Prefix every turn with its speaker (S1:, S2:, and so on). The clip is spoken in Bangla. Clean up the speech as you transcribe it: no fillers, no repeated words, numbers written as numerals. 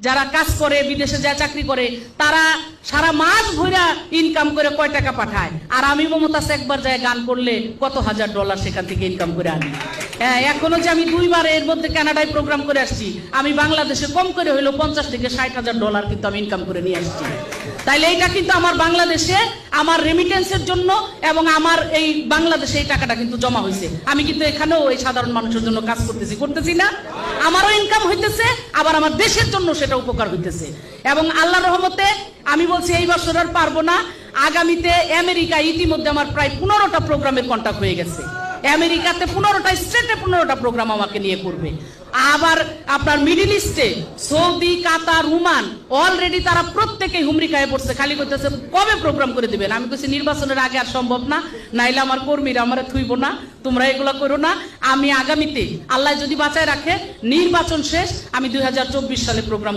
S1: যারা কাজ করে বিদেশে যায় চাকরি করে তারা সারা মাস ভরা ইনকাম করে কয় টাকা পাঠায়, আর আমি মমতাজ একবার যায় গান করলে কত হাজার ডলার সেখান থেকে ইনকাম করে আনি। হ্যাঁ, এখনো যে আমি 2 বার এর মধ্যে কানাডায় প্রোগ্রাম করে আসছি, আমি বাংলাদেশে কম করে হইলো 50 থেকে 60,000 ডলার কিন্তু আমি ইনকাম করে নিয়ে আসছি। তাইলে এটা কিন্তু আমার বাংলাদেশে আমার রেমিটেন্সের জন্য এবং আমার এই বাংলাদেশে এই টাকাটা কিন্তু জমা হয়েছে। আমি কিন্তু এখানেও এই সাধারণ মানুষের জন্য কাজ করতেছি না? আমারও ইনকাম হইতেছে, আবার আমার দেশের জন্য সেটা উপকার হইতেছে। এবং আল্লাহর রহমতে আমি বলছি এই বছর আর পারবো না, আগামীতে আমেরিকা ইতিমধ্যে আমার প্রায় 15টা প্রোগ্রামের কন্ট্যাক্ট হয়ে গেছে। আমেরিকাতে 15টা স্টেটে 15টা প্রোগ্রাম আমাকে নিয়ে করবে। আবার আপনার মিডল ইস্টে সৌদি, কাতার, ওমান অলরেডি তারা প্রত্যেকেই হুমরি খায় পড়ছে, খালি করতেছে কবে প্রোগ্রাম করে দিবেন। আমি বলছি নির্বাচনের আগে আর সম্ভব না, নাইলে আমার কর্মীরা আমার থুইব না, তোমরা এগুলো করো না। আমি আগামীতে আল্লাহ যদি বাঁচায় রাখে নির্বাচন শেষ, আমি 2024 সালে প্রোগ্রাম